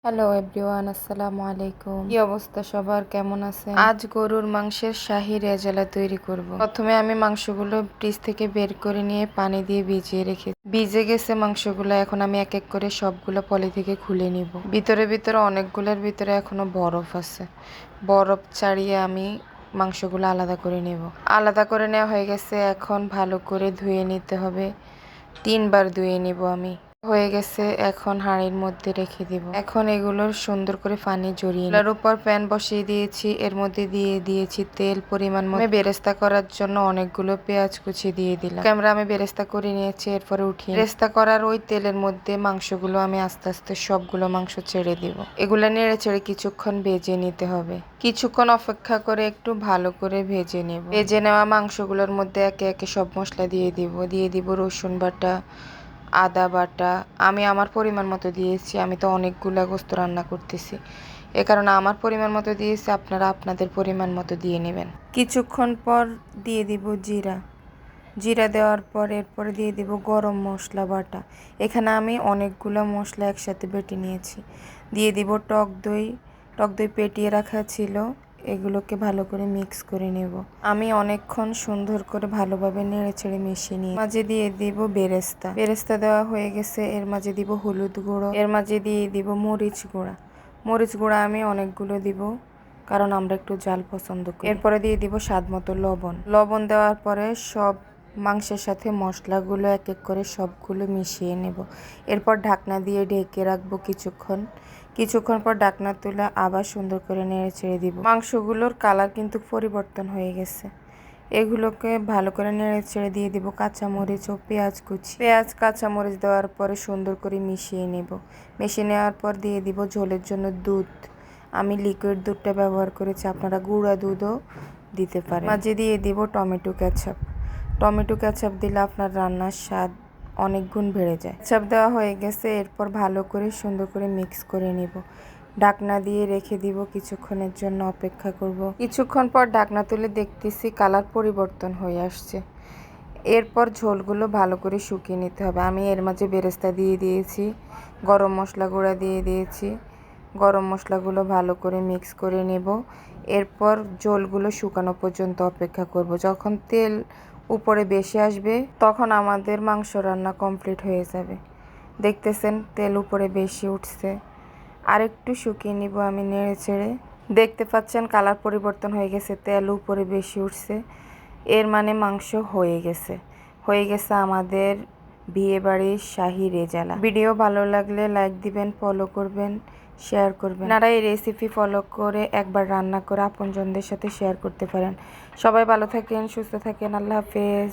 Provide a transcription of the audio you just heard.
Hello everyone, আসসালামু আলাইকুম। কি অবস্থা সবার, কেমন আছেন? আজ গরুর মাংসের শাহী রেজালা তৈরি করব। প্রথমে আমি মাংসগুলো ফ্রিজ থেকে বের করে নিয়ে পানি দিয়ে ভিজিয়ে রেখেছি। ভিজে গেছে মাংসগুলো, এখন আমি এক এক করে সবগুলো পলি থেকে খুলে নিব। ভিতরে ভিতরে অনেকগুলোর ভিতরে এখনো বরফ আছে। বরফ ছাড়িয়ে আমি মাংসগুলো আলাদা করে নেব। আলাদা করে নেওয়া হয়ে গেছে, এখন ভালো করে ধুয়ে নিতে হবে। 3 বার ধুয়ে নিব আমি। হয়ে গেছে, এখন হাঁড়ির মধ্যে রেখে দিব। এখন এগুলোর সুন্দর করে পানি জড়িয়ে এর উপর প্যান বসিয়ে দিয়েছি, এর মধ্যে দিয়ে দিয়েছি তেল পরিমাণ মতো। বেরেস্তা করার জন্য অনেকগুলো পেঁয়াজ কুচি দিয়ে দিলাম। ক্যামেরা আমি বেরেস্তা করে নিয়েছি, এরপরে উঠিয়ে বেরেস্তা করার ওই তেলের মধ্যে মাংসগুলো আমি আস্তে আস্তে সবগুলো মাংস ছেড়ে দিব। এগুলো নেড়ে ছেড়ে কিছুক্ষণ ভেজে নিতে হবে। কিছুক্ষণ অপেক্ষা করে একটু ভালো করে ভেজে নেব। ভেজে নেওয়া মাংসগুলোর মধ্যে একে একে সব মশলা দিয়ে দিব রসুন বাটা, আদা বাটা। আমি আমার পরিমাণ মতো দিয়েছি, আমি তো অনেকগুলা গোস্ত রান্না করতেছি, এ কারণে আমার পরিমাণ মতো দিয়েছি, আপনারা আপনাদের পরিমাণ মতো দিয়ে নেবেন। কিছুক্ষণ পর দিয়ে দিব জিরা। জিরা দেওয়ার পর এরপরে দিয়ে দিব গরম মশলা বাটা। এখানে আমি অনেকগুলো মশলা একসাথে বেটে নিয়েছি। দিয়ে দিব টক দই। টক দই পেটিয়ে রাখা ছিল, এগুলোকে ভালো করে মিক্স করে নেব। আমি অনেকক্ষণ সুন্দর করে ভালোভাবে নেড়ে ছেড়ে মিশিয়ে নিয়ে মাঝে দিয়ে দিব বেরেস্তা। বেরেস্তা দেওয়া হয়ে গেছে, এর মাঝে দিব হলুদ গুঁড়ো, এর মাঝে দিয়ে দিব মরিচ গুঁড়া। মরিচ গুঁড়া আমি অনেকগুলো দিব, কারণ আমরা একটু ঝাল পছন্দ করি। এরপরে দিয়ে দিব স্বাদ মতো লবণ। লবণ দেওয়ার পরে সব মাংসের সাথে মশলাগুলো এক এক করে সবগুলো মিশিয়ে নেব। এরপর ঢাকনা দিয়ে ঢেকে রাখবো কিছুক্ষণ পর ঢাকনা তুলে আবার সুন্দর করে নেড়ে ছেড়ে দিব। মাংসগুলোর কালার কিন্তু পরিবর্তন হয়ে গেছে। এগুলোকে ভালো করে নেড়ে ছেড়ে দিয়ে দিব কাঁচামরিচ ও পেঁয়াজ কুচি। পেঁয়াজ কাঁচামরিচ দেওয়ার পরে সুন্দর করে মিশিয়ে নেব। মিশিয়ে নেওয়ার পর দিয়ে দিব ঝোলের জন্য দুধ। আমি লিকুইড দুধটা ব্যবহার করেছি, আপনারা গুঁড়া দুধও দিতে পারেন। মাঝে দিয়ে দিব টমেটো কেচাপ। টমেটো কেচাপ দিলে আপনার রান্নার স্বাদ অনেক গুণ বেড়ে যায়। কেচাপ দেওয়া হয়ে গেছে, এরপর ভালো করে সুন্দর করে মিক্স করে নেব। ঢাকনা দিয়ে রেখে দিব, কিছুক্ষণের জন্য অপেক্ষা করব। কিছুক্ষণ পর ঢাকনা তুলে দেখতেছি কালার পরিবর্তন হয়ে আসছে। এরপর ঝোলগুলো ভালো করে শুকিয়ে নিতে হবে। আমি এর মাঝে বেরেস্তা দিয়ে দিয়েছি, গরম মশলা গুঁড়া দিয়ে দিয়েছি। গরম মশলাগুলো ভালো করে মিক্স করে নেব। এরপর ঝোলগুলো শুকানো পর্যন্ত অপেক্ষা করব। যখন তেল উপরে বেশি আসবে তখন আমাদের মাংস রান্না কমপ্লিট হয়ে যাবে। দেখতেছেন তেল উপরে বেশি উঠছে, আর একটু শুকিয়ে নিব আমি নেড়ে ছেড়ে। দেখতে পাচ্ছেন কালার পরিবর্তন হয়ে গেছে, তেল উপরে বেশি উঠছে, এর মানে মাংস হয়ে গেছে আমাদের বিয়েবাড়ির শাহী রেজালা। ভিডিও ভালো লাগলে লাইক দিবেন, ফলো করবেন, শেয়ার করবেন। আপনারা এই রেসিপি ফলো করে একবার রান্না করে আপনজনদের সাথে শেয়ার করতে পারেন। সবাই ভালো থাকেন, সুস্থ থাকেন, আল্লাহ হাফেজ।